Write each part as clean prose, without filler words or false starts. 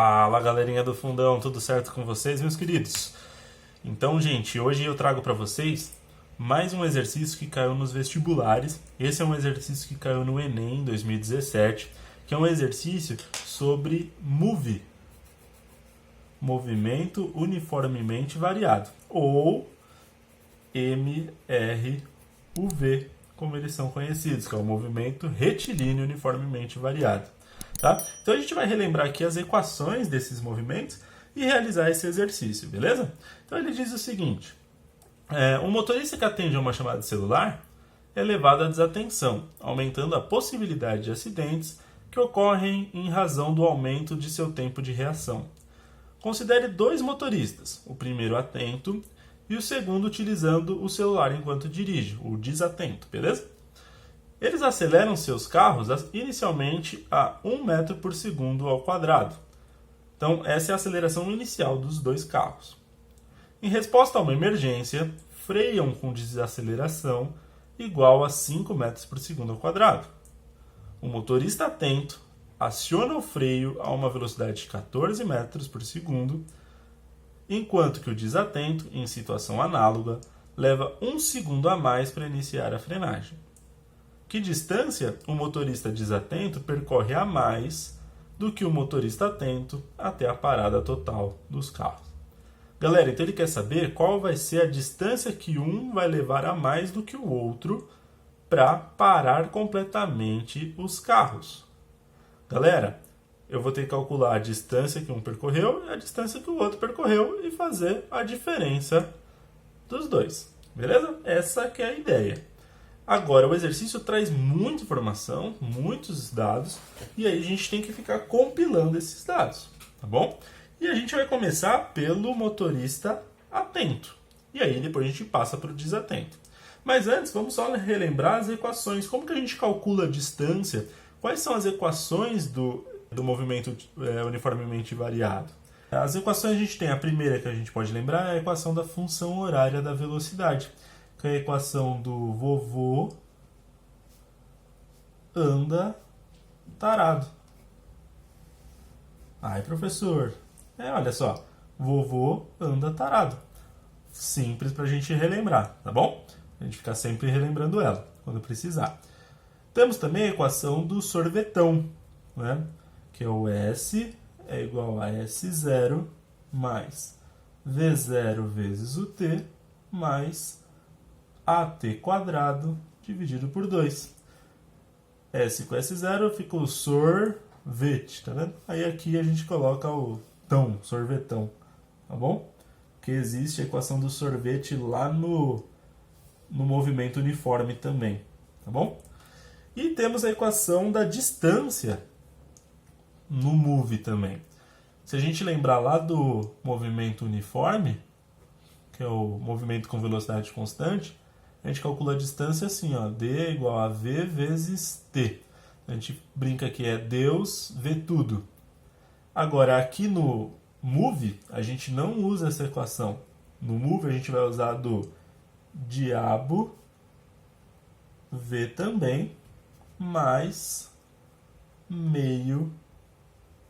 Fala, galerinha do fundão, tudo certo com vocês, meus queridos? Então, gente, hoje eu trago para vocês mais um exercício que caiu nos vestibulares. Esse é um exercício que caiu no Enem 2017, que é um exercício sobre MUV, movimento uniformemente variado, ou MRUV, como eles são conhecidos, que é o movimento retilíneo uniformemente variado. Tá? Então a gente vai relembrar aqui as equações desses movimentos e realizar esse exercício, beleza? Então ele diz o seguinte: um motorista que atende a uma chamada de celular é levado à desatenção, aumentando a possibilidade de acidentes que ocorrem em razão do aumento de seu tempo de reação. Considere dois motoristas, o primeiro atento e o segundo utilizando o celular enquanto dirige, o desatento, beleza? Eles aceleram seus carros inicialmente a 1 metro por segundo ao quadrado. Então, essa é a aceleração inicial dos dois carros. Em resposta a uma emergência, freiam com desaceleração igual a 5 metros por segundo ao quadrado. O motorista atento aciona o freio a uma velocidade de 14 metros por segundo, enquanto que o desatento, em situação análoga, leva 1 segundo a mais para iniciar a frenagem. Que distância o motorista desatento percorre a mais do que o motorista atento até a parada total dos carros? Galera, então ele quer saber qual vai ser a distância que um vai levar a mais do que o outro para parar completamente os carros. Galera, eu vou ter que calcular a distância que um percorreu e a distância que o outro percorreu e fazer a diferença dos dois. Beleza? Essa que é a ideia. Agora, o exercício traz muita informação, muitos dados, e aí a gente tem que ficar compilando esses dados, tá bom? E a gente vai começar pelo motorista atento, e aí depois a gente passa para o desatento. Mas antes, vamos só relembrar as equações. Como que a gente calcula a distância? Quais são as equações do movimento uniformemente variado? As equações a gente tem, a primeira que a gente pode lembrar é a equação da função horária da velocidade, que é a equação do vovô anda tarado. Ai, professor, olha só, vovô anda tarado. Simples para a gente relembrar, tá bom? A gente ficar sempre relembrando ela, quando precisar. Temos também a equação do sorvetão, né? Que é o S é igual a S0 mais V0 vezes o T mais AT quadrado dividido por 2. S com S0 fica o sorvete, tá vendo? Aí aqui a gente coloca o tão, sorvetão, tá bom? Porque existe a equação do sorvete lá no movimento uniforme também, tá bom? E temos a equação da distância no move também. Se a gente lembrar lá do movimento uniforme, que é o movimento com velocidade constante, a gente calcula a distância assim, ó, D é igual a V vezes T. A gente brinca que é Deus vê tudo. Agora, aqui no move, a gente não usa essa equação. No move, a gente vai usar do diabo V também, mais meio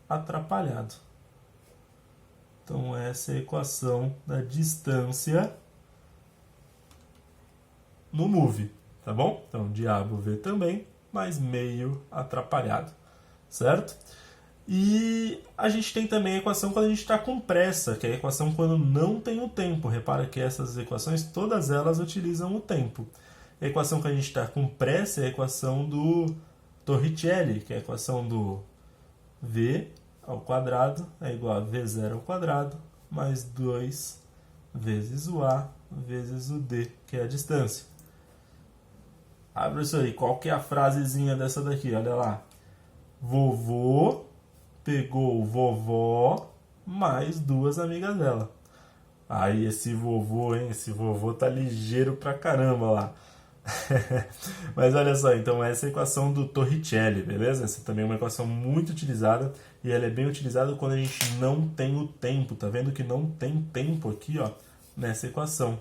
atrapalhado. Então, essa é a equação da distância no move, tá bom? Então, diabo V também, mais meio atrapalhado, certo? E a gente tem também a equação quando a gente está com pressa, que é a equação quando não tem o tempo. Repara que essas equações, todas elas utilizam o tempo. A equação que a gente está com pressa é a equação do Torricelli, que é a equação do V ao quadrado é igual a V0 ao quadrado mais 2 vezes o A vezes o D, que é a distância. Ah, professor, e qual que é a frasezinha dessa daqui? Olha lá. Vovô pegou vovó mais 2 amigas dela. Aí esse vovô, hein? Esse vovô tá ligeiro pra caramba lá. Mas olha só, então essa é a equação do Torricelli, beleza? Essa também é uma equação muito utilizada e ela é bem utilizada quando a gente não tem o tempo. Tá vendo que não tem tempo aqui, ó, nessa equação.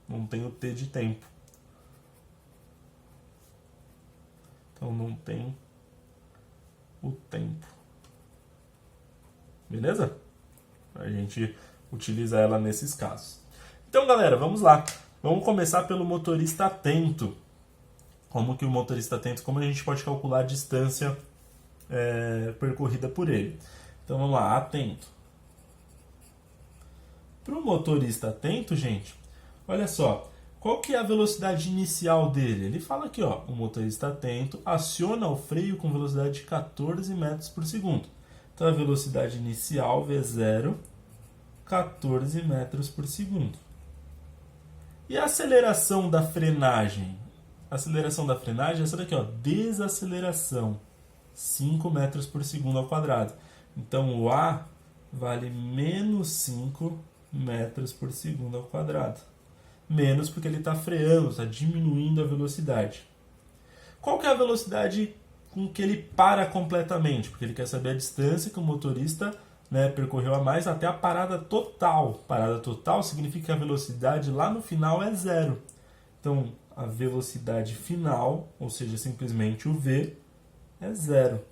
Não tem o T de tempo. Então não tem o tempo. beleza? A gente utiliza ela nesses casos. Então, galera, vamos lá. Vamos começar pelo motorista atento. Como que o motorista atento, como a gente pode calcular a distância percorrida por ele. Então, vamos lá, atento. Para o motorista atento, gente, olha só. Qual que é a velocidade inicial dele? Ele fala aqui, ó, o motorista atento aciona o freio com velocidade de 14 metros por segundo. Então, a velocidade inicial, V0, 14 metros por segundo. E a aceleração da frenagem? A aceleração da frenagem é essa daqui, ó, desaceleração, 5 metros por segundo ao quadrado. Então, o A vale menos 5 metros por segundo ao quadrado. Menos porque ele está freando, está diminuindo a velocidade. Qual que é a velocidade com que ele para completamente? Porque ele quer saber a distância que o motorista, né, percorreu a mais até a parada total. Parada total significa que a velocidade lá no final é zero. Então, a velocidade final, ou seja, simplesmente o V, é zero.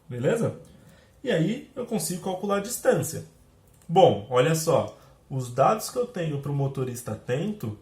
Beleza? E aí eu consigo calcular a distância. Bom, olha só. Os dados que eu tenho para o motorista atento,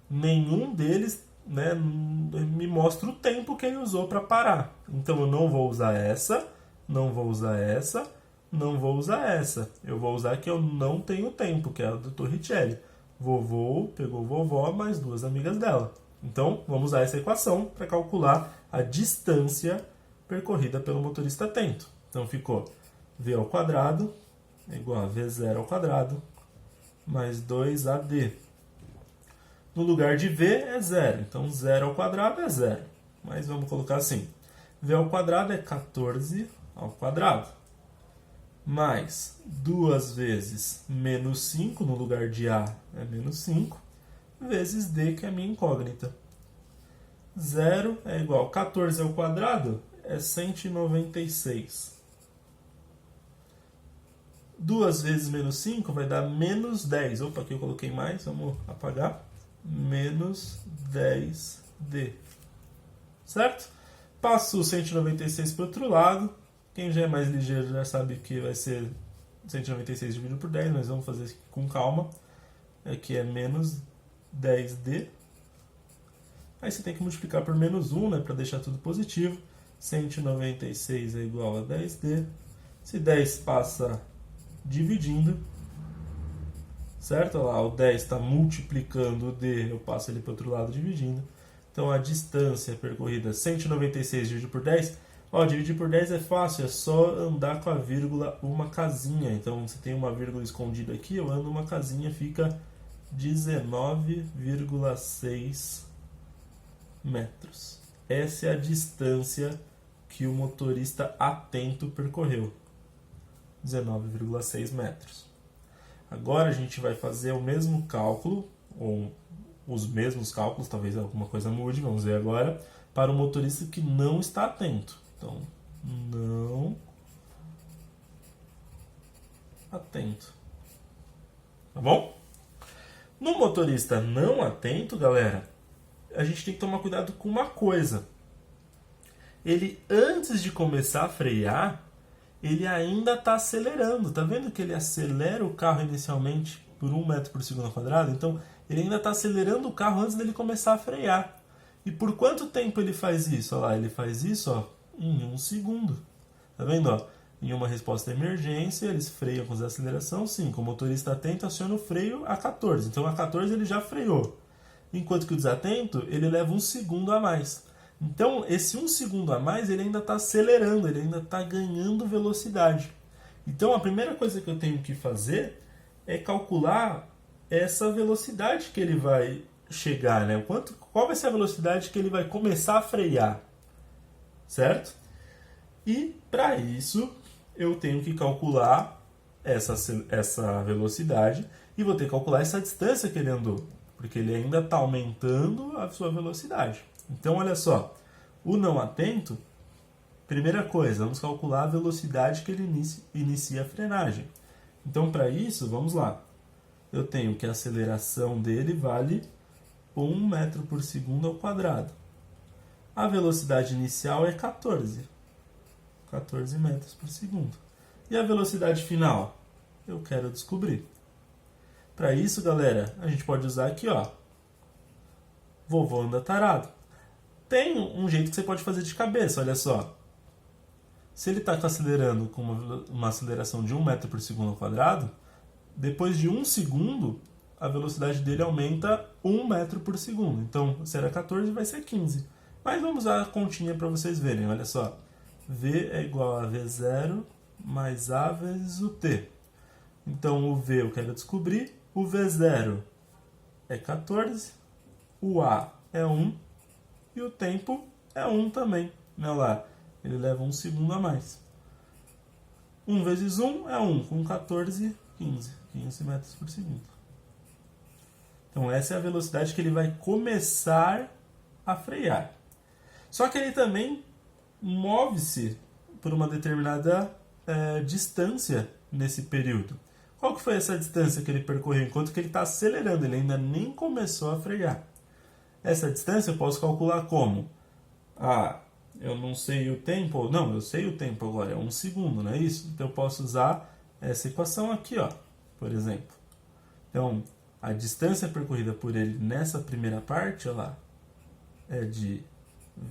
nenhum deles, né, me mostra o tempo que ele usou para parar. Então eu não vou usar essa, não vou usar essa, não vou usar essa. Eu vou usar a que eu não tenho tempo, que é a do Torricelli. Vovô pegou vovó mais duas amigas dela. Então vamos usar essa equação para calcular a distância percorrida pelo motorista atento. Então ficou V ao quadrado é igual a V0 ao quadrado mais 2AD. No lugar de V é zero, então 0 ao quadrado é zero. Mas vamos colocar assim. V ao quadrado é 14 ao quadrado. Mais 2 vezes menos 5, no lugar de A é menos 5, vezes D, que é a minha incógnita. 0 é igual a 14 ao quadrado, é 196. 2 vezes menos 5 vai dar menos 10. Opa, aqui eu coloquei mais, vamos apagar. Menos 10D. Certo? Passo o 196 para o outro lado. Quem já é mais ligeiro já sabe que vai ser 196 dividido por 10, mas vamos fazer com calma. Aqui é menos 10D. Aí você tem que multiplicar por menos 1, né, para deixar tudo positivo. 196 é igual a 10D. Se 10 passa dividindo, certo? Olha lá, o 10 está multiplicando o D, eu passo ele para o outro lado dividindo. Então a distância percorrida 196 dividido por 10. Ó, dividir por 10 é fácil, é só andar com a vírgula uma casinha. Então você tem uma vírgula escondida aqui, eu ando uma casinha, fica 19,6 metros. Essa é a distância que o motorista atento percorreu. 19,6 metros. Agora a gente vai fazer o mesmo cálculo, ou os mesmos cálculos, talvez alguma coisa mude, vamos ver agora, para o motorista que não está atento. Então, não atento. Tá bom? No motorista não atento, galera, a gente tem que tomar cuidado com uma coisa. Ele, antes de começar a frear, ele ainda está acelerando. Tá vendo que ele acelera o carro inicialmente por 1 metro por segundo ao quadrado? Então, ele ainda está acelerando o carro antes dele começar a frear. E por quanto tempo ele faz isso? Olha lá, ele faz isso, ó, em 1 segundo. Tá vendo? Ó? Em uma resposta de emergência, eles freiam com desaceleração 5. O motorista atento aciona o freio a 14. Então, a 14 ele já freou. Enquanto que o desatento, ele leva 1 segundo a mais. Então, esse 1 segundo a mais, ele ainda está acelerando, ele ainda está ganhando velocidade. Então, a primeira coisa que eu tenho que fazer é calcular essa velocidade que ele vai chegar, né? Qual vai ser a velocidade que ele vai começar a frear, certo? E, para isso, eu tenho que calcular essa velocidade e vou ter que calcular essa distância que ele andou, porque ele ainda está aumentando a sua velocidade. Então, olha só, o não atento, primeira coisa, vamos calcular a velocidade que ele inicia a frenagem. Então, para isso, vamos lá. Eu tenho que a aceleração dele vale 1 metro por segundo ao quadrado. A velocidade inicial é 14 metros por segundo. E a velocidade final? Eu quero descobrir. Para isso, galera, a gente pode usar aqui, ó. Vovô anda tarado. Tem um jeito que você pode fazer de cabeça, olha só. Se ele está acelerando com uma aceleração de 1 metro por segundo ao quadrado, depois de 1 segundo, a velocidade dele aumenta 1 metro por segundo. Então, se era 14, vai ser 15. Mas vamos usar a continha para vocês verem, olha só. V é igual a V0 mais A vezes o T. Então, o V eu quero descobrir. O V0 é 14. O A é 1. E o tempo é 1 também. Olha lá, ele leva 1 segundo a mais. 1 vezes 1 é 1, com 14, 15. 15 metros por segundo. Então, essa é a velocidade que ele vai começar a frear. Só que ele também move-se por uma determinada distância nesse período. Qual que foi essa distância que ele percorreu enquanto que ele está acelerando? Ele ainda nem começou a frear. Essa distância eu posso calcular como? Eu não sei o tempo. Não, eu sei o tempo agora, é 1 segundo, não é isso? Então eu posso usar essa equação aqui, ó, por exemplo. Então, a distância percorrida por ele nessa primeira parte, ó lá, é de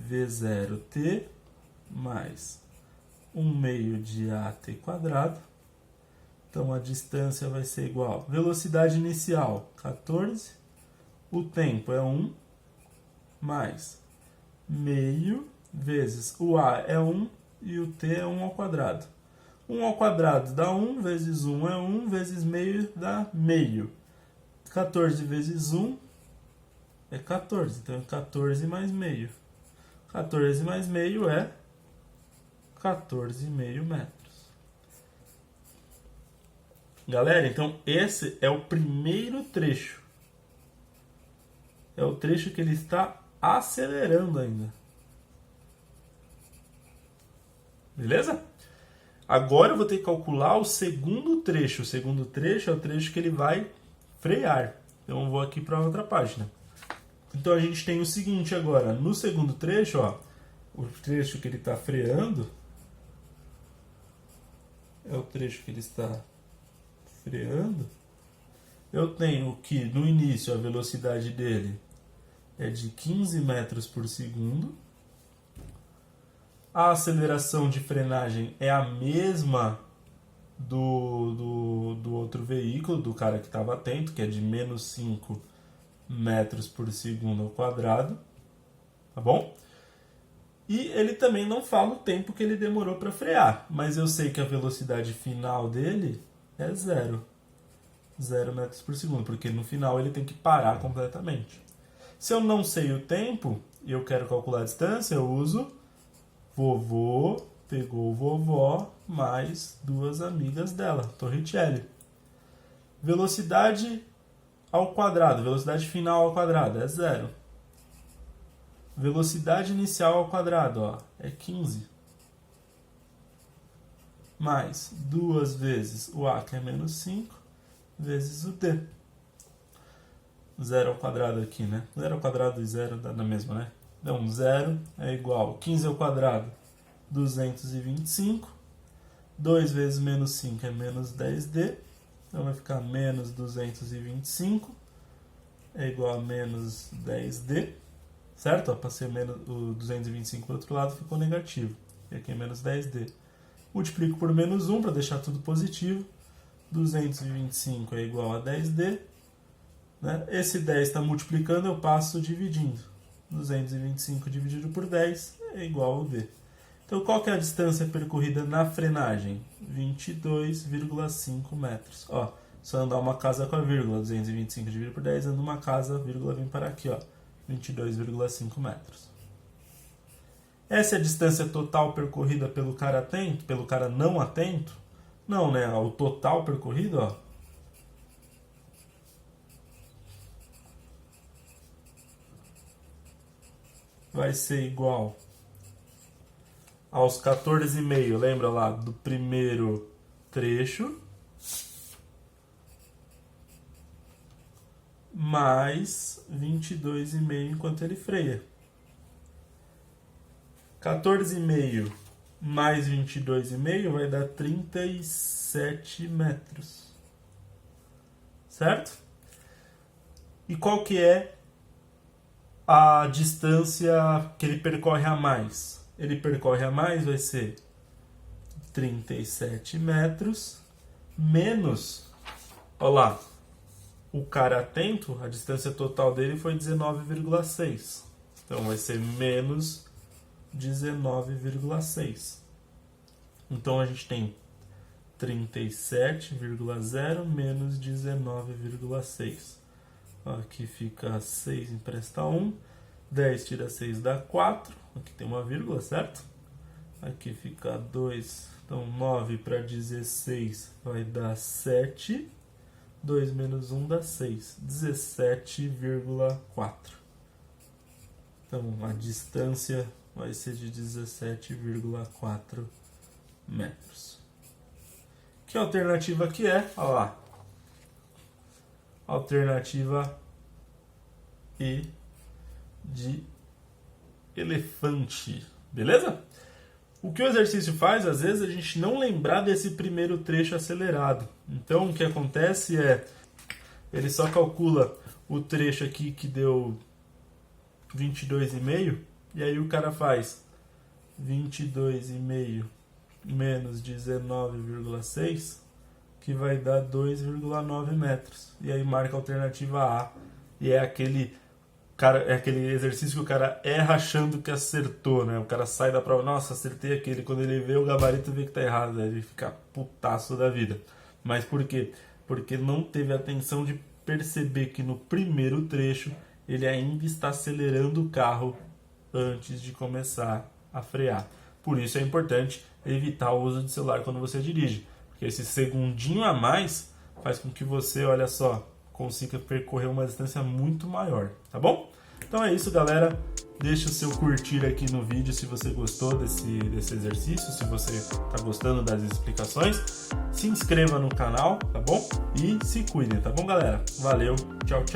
V0t mais 1 meio de AT quadrado. Então, a distância vai ser igual. Velocidade inicial, 14. O tempo é 1 mais meio vezes o A é 1 e o T é 1 ao quadrado. 1 ao quadrado dá 1, vezes 1 é 1, vezes meio dá meio. 14 vezes 1 é 14, então é 14 mais meio. 14 mais meio é 14,5 metros. Galera, então esse é o primeiro trecho. É o trecho que ele está acelerando ainda. Beleza? Agora eu vou ter que calcular o segundo trecho. O segundo trecho é o trecho que ele vai frear. Então eu vou aqui para outra página. Então a gente tem o seguinte agora. No segundo trecho, ó, o trecho que ele está freando é o trecho que ele está freando. Eu tenho que no início a velocidade dele é de 15 metros por segundo. A aceleração de frenagem é a mesma do outro veículo, do cara que estava atento, que é de menos 5 metros por segundo ao quadrado. Tá bom? E ele também não fala o tempo que ele demorou para frear, mas eu sei que a velocidade final dele é 0 metros por segundo, porque no final ele tem que parar completamente. Se eu não sei o tempo e eu quero calcular a distância, eu uso vovô pegou vovó mais duas amigas dela, Torricelli. Velocidade ao quadrado, velocidade final ao quadrado é 0. Velocidade inicial ao quadrado, ó, é 15. Mais 2 vezes o A, que é menos 5, vezes o T. 0 ao quadrado aqui, né? 0 ao quadrado e 0 dá na mesma, né? Então, 0 é igual a 15 ao quadrado, 225. 2 vezes menos 5 é menos 10D. Então, vai ficar menos 225. É igual a menos 10D. Certo? Ó, passei o 225 para o outro lado, ficou negativo. E aqui é menos 10D. Multiplico por menos 1 para deixar tudo positivo. 225 é igual a 10D. Né? Esse 10 está multiplicando, eu passo dividindo. 225 dividido por 10 é igual ao D. Então, qual que é a distância percorrida na frenagem? 22,5 metros. Ó, só andar uma casa com a vírgula. 225 dividido por 10, anda uma casa, a vírgula vem para aqui, ó. 22,5 metros. Essa é a distância total percorrida pelo cara atento, pelo cara não atento? Não, né? O total percorrido, ó, vai ser igual aos 14,5, lembra lá do primeiro trecho, mais 22,5 enquanto ele freia. 14,5 mais 22,5 vai dar 37 metros. Certo? E qual que é a distância que ele percorre a mais? Ele percorre a mais vai ser 37 metros menos, olha lá, o cara atento, a distância total dele foi 19,6. Então vai ser menos 19,6. Então a gente tem 37,0 menos 19,6. Aqui fica 6 empresta 1. 10 tira 6 dá 4. Aqui tem uma vírgula, certo? Aqui fica 2. Então 9 para 16 vai dar 7. 2 menos 1 dá 6. 17,4. Então a distância vai ser de 17,4 metros. Que alternativa que é? Olha lá. Alternativa E de elefante. Beleza? O que o exercício faz, às vezes, a gente não lembrar desse primeiro trecho acelerado. Então, o que acontece é, ele só calcula o trecho aqui que deu 22,5, e aí o cara faz 22,5 menos 19,6, que vai dar 2,9 metros. E aí marca a alternativa A, e é aquele exercício que o cara erra achando que acertou, né? O cara sai da prova, nossa, acertei aquele. Quando ele vê o gabarito, vê que tá errado, né? Ele fica putaço da vida. Mas por quê? Porque não teve atenção de perceber que no primeiro trecho ele ainda está acelerando o carro antes de começar a frear. Por isso é importante evitar o uso de celular quando você dirige, porque esse segundinho a mais faz com que você, olha só, consiga percorrer uma distância muito maior, tá bom? Então é isso, galera. Deixa o seu curtir aqui no vídeo se você gostou desse exercício, se você está gostando das explicações. Se inscreva no canal, tá bom? E se cuidem, tá bom, galera? Valeu, tchau, tchau.